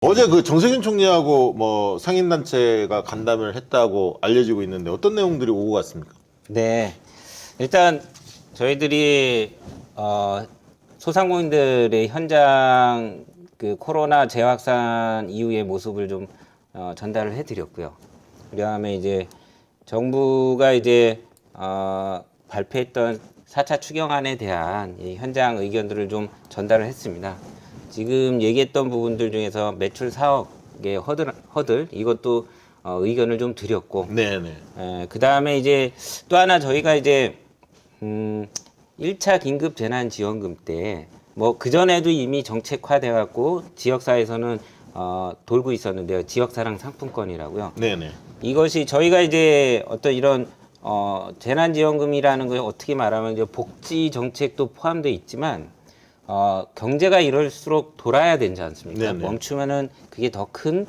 어제 그 정세균 총리하고 뭐 상임단체가 간담회를 했다고 알려지고 있는데 어떤 내용들이 오고 갔습니까? 네, 일단 저희들이 소상공인들의 현장 그 코로나 재확산 이후의 모습을 좀 전달을 해드렸고요. 그다음에 이제 정부가 이제 발표했던 4차 추경안에 대한 이 현장 의견들을 좀 전달을 했습니다. 지금 얘기했던 부분들 중에서 매출 4억의 허들 이것도 의견을 좀 드렸고, 네네. 그 다음에 이제 또 하나 저희가 이제 1차 긴급 재난지원금 때 뭐 그전에도 이미 정책화돼 갖고 지역사에서는 돌고 있었는데요. 지역사랑 상품권이라고요. 네네. 이것이 저희가 이제 어떤 이런 재난지원금이라는 걸 어떻게 말하면 이제 복지 정책도 포함되어 있지만 경제가 이럴수록 돌아야 되지 않습니까? 네네. 멈추면은 그게 더 큰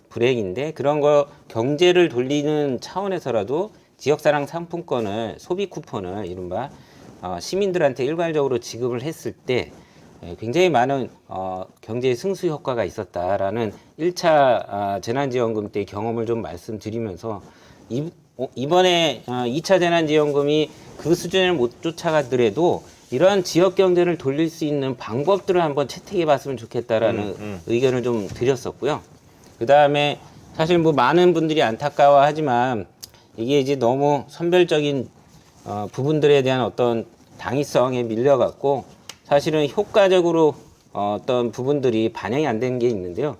불행인데 그런 거 경제를 돌리는 차원에서라도 지역사랑 상품권을 소비 쿠폰을 이른바 시민들한테 일괄적으로 지급을 했을 때 굉장히 많은 경제 승수 효과가 있었다라는 1차 재난지원금 때 경험을 좀 말씀드리면서 이번에 2차 재난지원금이 그 수준을 못 쫓아가더라도 이런 지역 경제를 돌릴 수 있는 방법들을 한번 채택해 봤으면 좋겠다라는 의견을 좀 드렸었고요. 그 다음에 사실 뭐 많은 분들이 안타까워하지만 이게 이제 너무 선별적인 부분들에 대한 어떤 당위성에 밀려갖고 사실은 효과적으로 어떤 부분들이 반영이 안 된 게 있는데요.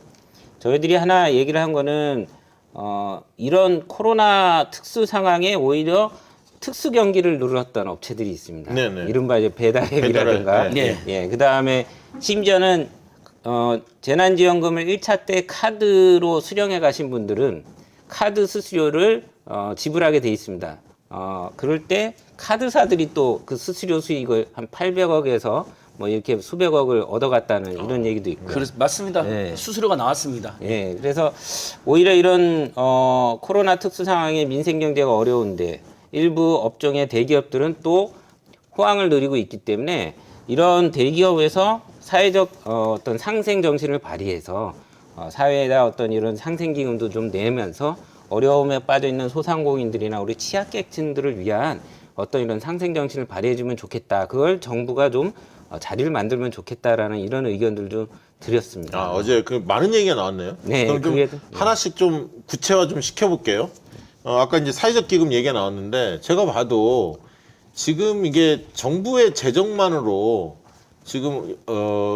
저희들이 하나 얘기를 한 거는 이런 코로나 특수 상황에 오히려 특수 경기를 누렸던 업체들이 있습니다. 네네. 이른바 이제 배달앱이라든가, 네. 예, 그 다음에 심지어는 재난지원금을 1차 때 카드로 수령해 가신 분들은 카드 수수료를 지불하게 돼 있습니다. 그럴 때 카드사들이 또 그 수수료 수익을 한 800억에서 뭐 이렇게 수백억을 얻어갔다는 이런 얘기도 있고요. 맞습니다. 네. 수수료가 나왔습니다. 예, 그래서 오히려 이런 코로나 특수 상황에 민생 경제가 어려운데 일부 업종의 대기업들은 또 호황을 누리고 있기 때문에 이런 대기업에서 사회적 어떤 상생 정신을 발휘해서 사회에다 어떤 이런 상생 기금도 좀 내면서 어려움에 빠져 있는 소상공인들이나 우리 취약계층들을 위한 어떤 이런 상생 정신을 발휘해주면 좋겠다. 그걸 정부가 좀 자리를 만들면 좋겠다라는 이런 의견들 좀 드렸습니다. 어제 그 많은 얘기가 나왔네요. 네, 그럼 좀 그게- 하나씩 좀 구체화 좀 시켜볼게요. 아까 이제 사회적 기금 얘기가 나왔는데 제가 봐도 지금 이게 정부의 재정만으로 지금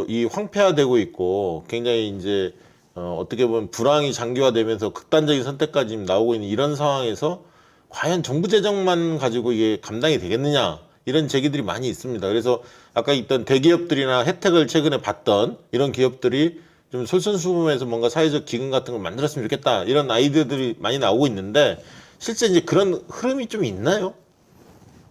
이 황폐화되고 있고 굉장히 이제 어떻게 보면 불황이 장기화되면서 극단적인 선택까지 나오고 있는 이런 상황에서 과연 정부 재정만 가지고 이게 감당이 되겠느냐 이런 제기들이 많이 있습니다. 그래서 아까 있던 대기업들이나 혜택을 최근에 받던 이런 기업들이 좀 솔선수범해서 뭔가 사회적 기금 같은 걸 만들었으면 좋겠다 이런 아이디어들이 많이 나오고 있는데 실제 이제 그런 흐름이 좀 있나요?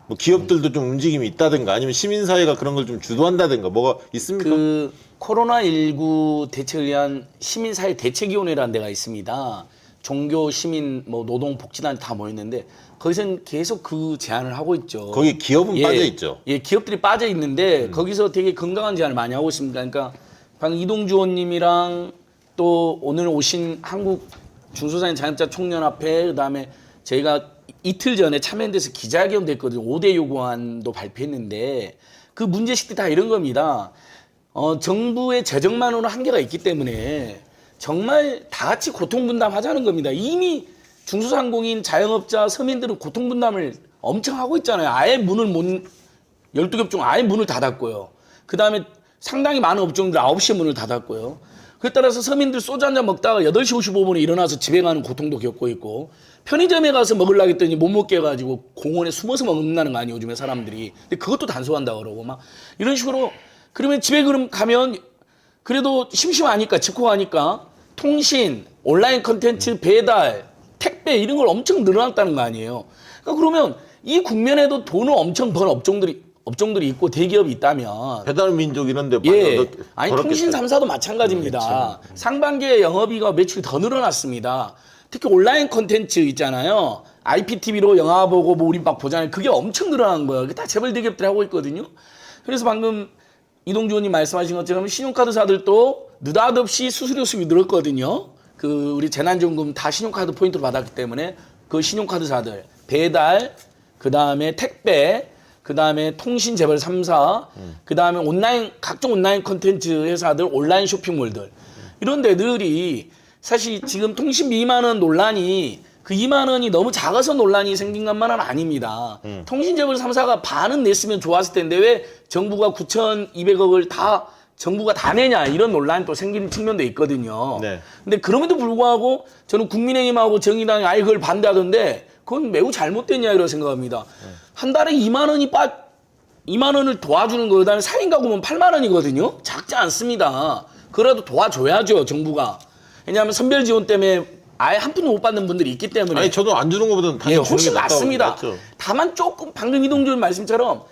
뭐 기업들도 좀 움직임이 있다든가 아니면 시민사회가 그런 걸 좀 주도한다든가 뭐가 있습니까? 그 코로나19 대책을 위한 시민사회 대책위원회라는 데가 있습니다. 종교, 시민, 뭐 노동복지단 다 모였는데 거기서는 계속 그 제안을 하고 있죠. 거기 기업은 빠져 있죠. 예, 기업들이 빠져 있는데 거기서 되게 건강한 제안을 많이 하고 있습니다. 그러니까 방금 이동주 의원님이랑 또 오늘 오신 한국 중소상인 자영업자 총연합회 그다음에 저희가 이틀 전에 참여연대에서 기자회견도 했거든요. 5대 요구안도 발표했는데 그 문제식들이 다 이런 겁니다. 정부의 재정만으로는 한계가 있기 때문에 정말 다 같이 고통분담하자는 겁니다. 이미 중소상공인, 자영업자, 서민들은 고통분담을 엄청 하고 있잖아요. 아예 문을 12개 업종 아예 문을 닫았고요. 그 다음에 상당히 많은 업종들 9시에 문을 닫았고요. 그에 따라서 서민들 소주 한잔 먹다가 8시 55분에 일어나서 집에 가는 고통도 겪고 있고 편의점에 가서 먹으려고 했더니 못 먹게 해가지고 공원에 숨어서 먹는다는 거 아니에요, 요즘에 사람들이. 근데 그것도 단속한다 그러고 막 이런 식으로 그러면 집에 그럼 가면 그래도 심심하니까 직후하니까 통신, 온라인 컨텐츠, 배달, 택배 이런 걸 엄청 늘어났다는 거 아니에요. 그러니까 그러면 이 국면에도 돈을 엄청 번 업종들이 있고 대기업이 있다면 배달민족 이런 데 많이 예. 아니 벌었겠어요. 통신 3사도 마찬가지입니다. 상반기에 영업이익 매출이 더 늘어났습니다. 특히 온라인 콘텐츠 있잖아요. IPTV로 영화 보고 뭐 우리 막 보잖아요. 그게 엄청 늘어난 거예요. 그게 다 재벌 대기업들이 하고 있거든요. 그래서 방금 이동주 의원님 말씀하신 것처럼 신용카드사들도 느닷없이 수수료 수익이 늘었거든요. 그 우리 재난지원금 다 신용카드 포인트로 받았기 때문에 그 신용카드사들 배달, 그 다음에 택배, 그 다음에 통신 재벌 3사, 그 다음에 온라인 각종 온라인 콘텐츠 회사들, 온라인 쇼핑몰들 이런 데들이 사실 지금 통신비 2만 원 논란이 그 2만 원이 너무 작아서 논란이 생긴 것만은 아닙니다. 통신 재벌 3사가 반은 냈으면 좋았을 텐데 왜 정부가 9,200억을 다 정부가 다 내냐 이런 논란이 또 생기는 측면도 있거든요. 네. 근데 그럼에도 불구하고 저는 국민의힘하고 정의당이 아예 그걸 반대하던데 그건 매우 잘못된 이야기라고 생각합니다. 한 달에 2만 원을 도와주는 거 그다음에 4인 가구면 8만 원이거든요. 작지 않습니다. 그래도 도와줘야죠 정부가. 왜냐하면 선별 지원 때문에 아예 한 푼도 못 받는 분들이 있기 때문에. 아니 저도 안 주는 것보다는 예, 당연히 주는 게 훨씬 낫습니다. 낫죠. 다만 조금 방금 이동준 말씀처럼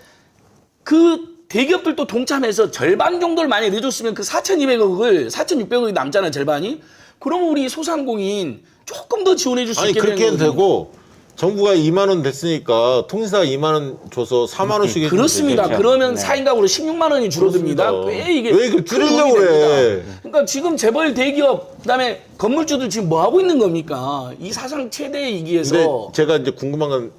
그 대기업들도 동참해서 절반 정도를 많이 내줬으면 그 4,200억을 4,600억이 남잖아요 절반이. 그러면 우리 소상공인 조금 더 지원해 줄 수 아니 있게 그렇게 해도 되는 되고 정부가 2만 원 됐으니까 통신사가 2만 원 줘서 4만 원씩 해주면 그렇습니다. 되죠. 그러면 네. 4인 가구로 16만 원이 줄어듭니다. 그렇습니다. 왜 이게 왜 이걸 큰 줄이려고 도움이 그래? 됩니다. 그러니까 지금 재벌 대기업 그다음에 건물주들 지금 뭐 하고 있는 겁니까? 이 사상 최대 근데 위기에서 제가 이제 궁금한 건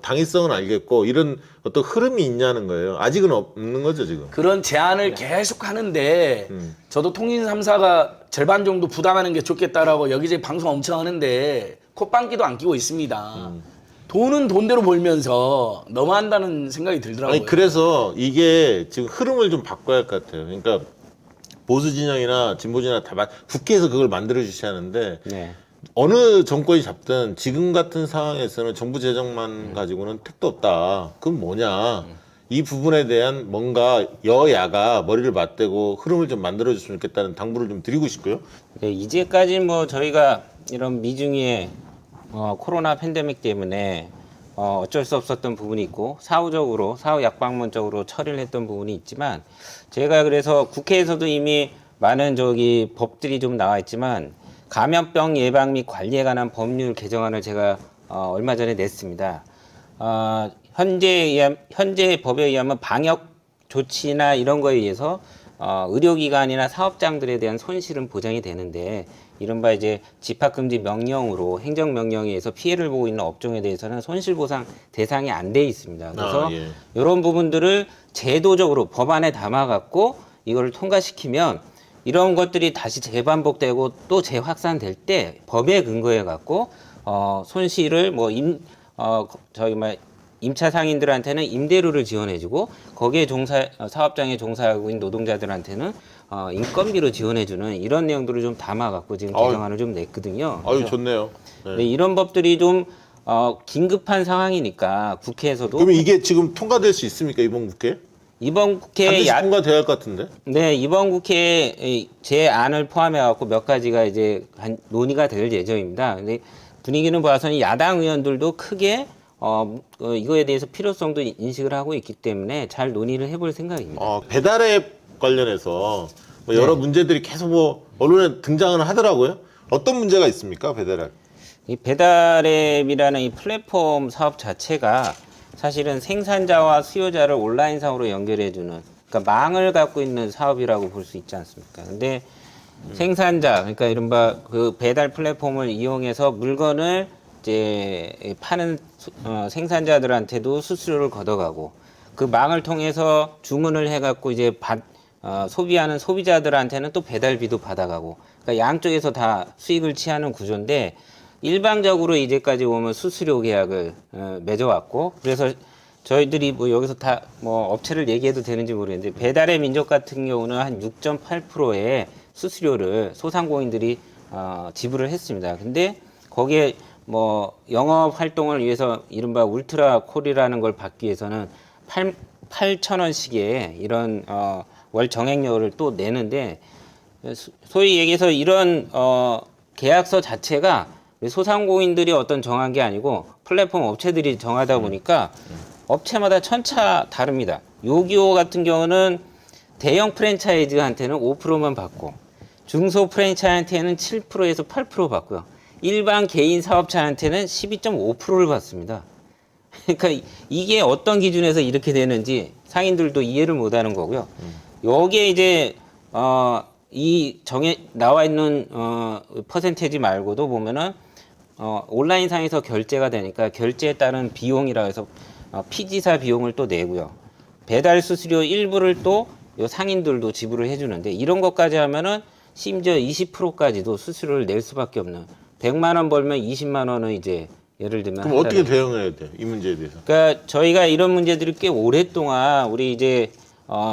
당위성은 알겠고 이런 어떤 흐름이 있냐는 거예요. 아직은 없는 거죠 지금. 그런 제안을 계속 하는데 저도 통신 3사가 절반 정도 부담하는 게 좋겠다라고 여기저기 방송 엄청 하는데 콧방귀도 안 끼고 있습니다. 돈은 돈대로 벌면서 너무한다는 생각이 들더라고요. 아니 그래서 이게 지금 흐름을 좀 바꿔야 할 것 같아요. 그러니까 보수 진영이나 진보 진영 다 국회에서 그걸 만들어 주셔야 하는데 네. 어느 정권이 잡든 지금 같은 상황에서는 정부 재정만 가지고는 택도 없다. 그건 뭐냐? 이 부분에 대한 뭔가 여야가 머리를 맞대고 흐름을 좀 만들어줬으면 좋겠다는 당부를 좀 드리고 싶고요. 네, 이제까지 뭐 저희가 이런 미중의 코로나 팬데믹 때문에 어쩔 수 없었던 부분이 있고 사후 약방문적으로 처리를 했던 부분이 있지만 제가 그래서 국회에서도 이미 많은 법들이 좀 나와 있지만 감염병 예방 및 관리에 관한 법률 개정안을 제가 얼마 전에 냈습니다. 현재 법에 의하면 방역 조치나 이런 거에 의해서 의료기관이나 사업장들에 대한 손실은 보장이 되는데 이른바 이제 집합금지 명령으로 행정명령에 의해서 피해를 보고 있는 업종에 대해서는 손실보상 대상이 안 돼 있습니다. 그래서 예. 이런 부분들을 제도적으로 법안에 담아갖고 이거를 통과시키면 이런 것들이 다시 재반복되고 또 재확산될 때 법에 근거해 갖고 손실을 임차 상인들한테는 임대료를 지원해주고 거기에 사업장에 종사하고 있는 노동자들한테는 인건비로 지원해주는 이런 내용들을 좀 담아갖고 지금 개정안을 좀 냈거든요. 아유 그래서 좋네요. 네. 네, 이런 법들이 좀 긴급한 상황이니까 국회에서도 그럼 이게 지금 통과될 수 있습니까 이번 국회? 이번 국회 반드시 통과돼야 할 것 같은데. 네, 이번 국회에 제 안을 포함해 갖고 몇 가지가 이제 논의가 될 예정입니다. 근데 분위기는 봐서는 야당 의원들도 크게 이거에 대해서 필요성도 인식을 하고 있기 때문에 잘 논의를 해볼 생각입니다. 배달앱 관련해서 뭐 여러 문제들이 계속 뭐 언론에 등장을 하더라고요. 어떤 문제가 있습니까 배달앱? 이 배달앱이라는 이 플랫폼 사업 자체가 사실은 생산자와 수요자를 온라인상으로 연결해주는 그러니까 망을 갖고 있는 사업이라고 볼 수 있지 않습니까? 근데 생산자 그러니까 이른바 그 배달 플랫폼을 이용해서 물건을 이제 파는 생산자들한테도 수수료를 걷어가고 그 망을 통해서 주문을 해갖고 이제 소비하는 소비자들한테는 또 배달비도 받아가고 그러니까 양쪽에서 다 수익을 취하는 구조인데 일방적으로 이제까지 보면 수수료 계약을 맺어왔고 그래서 저희들이 뭐 여기서 다 뭐 업체를 얘기해도 되는지 모르겠는데 배달의 민족 같은 경우는 한 6.8%의 수수료를 소상공인들이 지불을 했습니다. 근데 거기에 뭐 영업 활동을 위해서 이른바 울트라 콜이라는 걸 받기 위해서는 8,000원씩의 이런 월 정액료를 또 내는데 소위 얘기해서 이런 계약서 자체가 소상공인들이 어떤 정한 게 아니고 플랫폼 업체들이 정하다 보니까 업체마다 천차 다릅니다. 요기요 같은 경우는 대형 프랜차이즈한테는 5%만 받고 중소 프랜차이즈한테는 7%에서 8% 받고요. 일반 개인 사업자한테는 12.5%를 받습니다. 그러니까 이게 어떤 기준에서 이렇게 되는지 상인들도 이해를 못하는 거고요. 여기에 이제 이 나와 있는 퍼센테이지 말고도 보면은 온라인상에서 결제가 되니까 결제에 따른 비용이라 해서 피지사 비용을 또 내고요. 배달 수수료 일부를 또 요 상인들도 지불을 해주는데 이런 것까지 하면은 심지어 20%까지도 수수료를 낼 수밖에 없는 100만 원 벌면 20만 원은 이제 예를 들면 그럼 어떻게 대응해야 돼? 이 문제에 대해서. 그러니까 저희가 이런 문제들을 꽤 오랫동안 우리 이제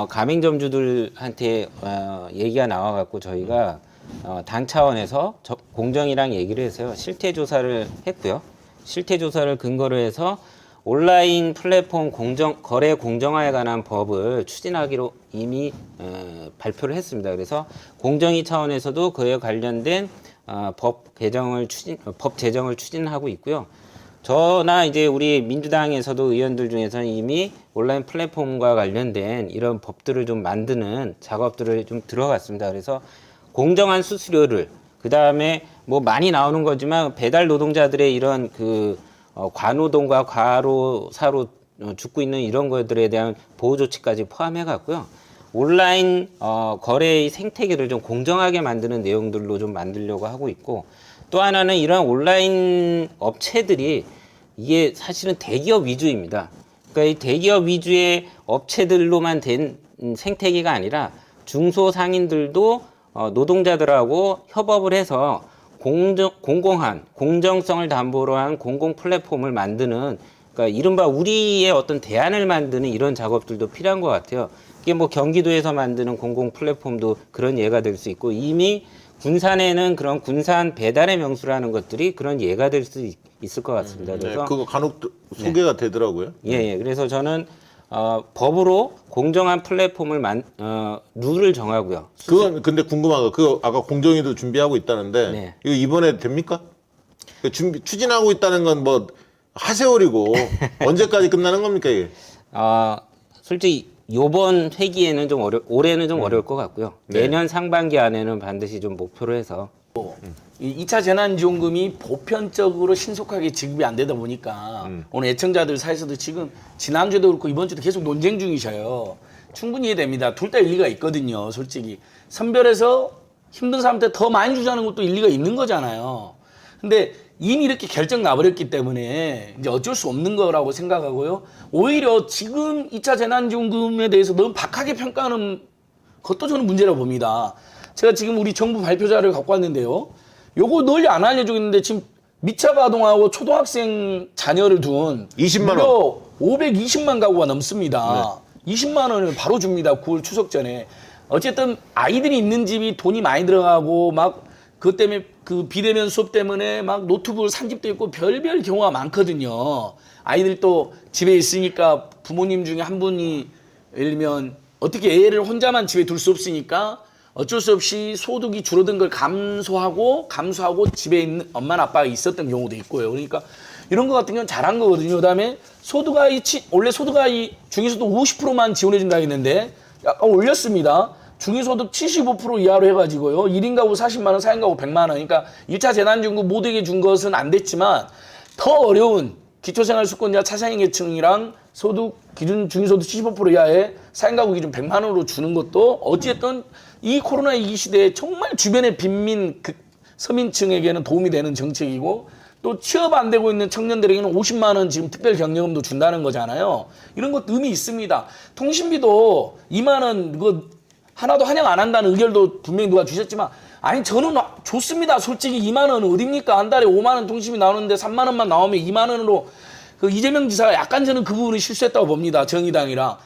가맹점주들한테 얘기가 나와갖고 저희가 당 차원에서 공정이랑 얘기를 해서요 실태 조사를 했고요. 실태 조사를 근거로 해서 온라인 플랫폼 거래 공정화에 관한 법을 추진하기로 이미 발표를 했습니다. 그래서 공정위 차원에서도 그에 관련된 법 제정을 추진하고 있고요. 저나 이제 우리 민주당에서도 의원들 중에서는 이미 온라인 플랫폼과 관련된 이런 법들을 좀 만드는 작업들을 좀 들어갔습니다. 그래서 공정한 수수료를 그 다음에 뭐 많이 나오는 거지만 배달 노동자들의 이런 과노동과 과로사로 죽고 있는 이런 것들에 대한 보호 조치까지 포함해 갔고요. 온라인 거래의 생태계를 좀 공정하게 만드는 내용들로 좀 만들려고 하고 있고 또 하나는 이런 온라인 업체들이 이게 사실은 대기업 위주입니다. 그러니까 이 대기업 위주의 업체들로만 된 생태계가 아니라 중소상인들도 노동자들하고 협업을 해서 공공한 공정성을 담보로 한 공공 플랫폼을 만드는 그러니까 이른바 우리의 어떤 대안을 만드는 이런 작업들도 필요한 것 같아요. 이게 뭐 경기도에서 만드는 공공 플랫폼도 그런 예가 될 수 있고 이미 군산에는 그런 군산 배달의 명수라는 것들이 그런 예가 될 수 있을 것 같습니다. 그래서 그거 간혹 소개가 되더라고요. 예. 그래서 저는 법으로 공정한 플랫폼을 룰을 정하고요. 그건 근데 궁금한 거, 그거 아까 공정위도 준비하고 있다는데 네. 이거 이번에 됩니까? 추진하고 있다는 건 뭐 하세월이고 언제까지 끝나는 겁니까 이게? 솔직히 요번 회기에는 좀 올해는 좀 어려울 것 같고요. 네. 내년 상반기 안에는 반드시 좀 목표로 해서 이 2차 재난지원금이 보편적으로 신속하게 지급이 안 되다 보니까 오늘 애청자들 사이에서도 지금 지난주에도 그렇고 이번 주도 계속 논쟁 중이셔요. 충분히 이해됩니다. 둘 다 일리가 있거든요. 솔직히 선별해서 힘든 사람한테 더 많이 주자는 것도 일리가 있는 거잖아요. 근데 이미 이렇게 결정 나버렸기 때문에 이제 어쩔 수 없는 거라고 생각하고요. 오히려 지금 2차 재난지원금에 대해서 너무 박하게 평가하는 것도 저는 문제라고 봅니다. 제가 지금 우리 정부 발표자를 갖고 왔는데요. 요거 널리 안 알려주고 있는데 지금 미차가 아동하고 초등학생 자녀를 둔 20만 원. 무려 520만 가구가 넘습니다. 20만 원을 바로 줍니다. 9월 추석 전에. 어쨌든 아이들이 있는 집이 돈이 많이 들어가고 막 그것 때문에 그 비대면 수업 때문에 막 노트북을 산 집도 있고 별별 경우가 많거든요. 아이들 또 집에 있으니까 부모님 중에 한 분이 예를 들면 어떻게 애를 혼자만 집에 둘 수 없으니까 어쩔 수 없이 소득이 줄어든 걸 감수하고 집에 있는 엄마나 아빠가 있었던 경우도 있고요. 그러니까 이런 거 같은 경우는 잘한 거거든요. 그다음에 소득아이 원래 소득아이 중위소득 50%만 지원해 준다 했는데 약간 올렸습니다. 중위소득 75% 이하로 해가지고요. 1인 가구 40만 원, 4인 가구 100만 원. 그러니까 1차 재난지원금 모두에게 준 것은 안 됐지만 더 어려운 기초생활수급자 차상위 계층이랑 소득 기준 중위소득 75% 이하의 4인 가구 기준 100만 원으로 주는 것도 어찌됐든 이 코로나 위기 시대에 정말 주변의 빈민 서민층에게는 도움이 되는 정책이고 또 취업 안 되고 있는 청년들에게는 50만 원 지금 특별 경력금도 준다는 거잖아요. 이런 것도 의미 있습니다. 통신비도 2만 원 그거 하나도 환영 안 한다는 의견도 분명히 누가 주셨지만 아니 저는 좋습니다. 솔직히 2만 원은 어딥니까? 한 달에 5만 원 통신비 나오는데 3만 원만 나오면 2만 원으로 그 이재명 지사가 약간 저는 그 부분을 실수했다고 봅니다. 정의당이랑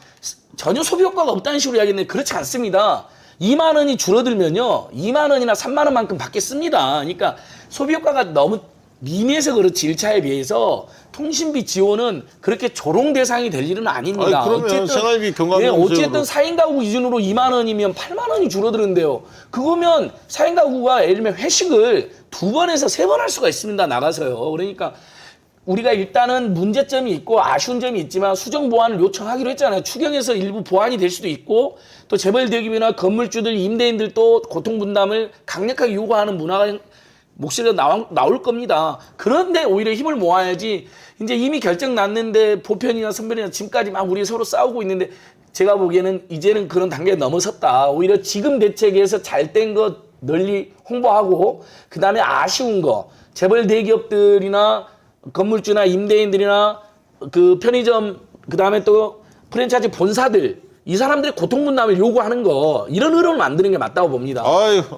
전혀 소비 효과가 없다는 식으로 이야기했는데 그렇지 않습니다. 2만 원이 줄어들면요. 2만 원이나 3만 원만큼 받겠습니다. 그러니까 소비 효과가 너무 미미해서 그렇지 1차에 비해서 통신비 지원은 그렇게 조롱 대상이 될 일은 아닙니다. 아니, 그러면 생활비 경감이 어쨌든 4인 가구 기준으로 2만 원이면 8만 원이 줄어드는데요. 그거면 4인 가구가 예를 들면 회식을 2번에서 3번 할 수가 있습니다. 나가서요. 그러니까 우리가 일단은 문제점이 있고 아쉬운 점이 있지만 수정 보완을 요청하기로 했잖아요. 추경에서 일부 보완이 될 수도 있고 또 재벌 대기업이나 건물주들, 임대인들도 고통분담을 강력하게 요구하는 문화가 목소리가 나올 겁니다. 그런데 오히려 힘을 모아야지 이제 이미 결정 났는데 보편이나 선별이나 지금까지 막 우리 서로 싸우고 있는데 제가 보기에는 이제는 그런 단계에 넘어섰다. 오히려 지금 대책에서 잘 된 거 널리 홍보하고 그다음에 아쉬운 거 재벌 대기업들이나 건물주나 임대인들이나 그 편의점 그다음에 또 프랜차이즈 본사들 이 사람들의 고통 분담을 요구하는 거 이런 흐름을 만드는 게 맞다고 봅니다. 아유.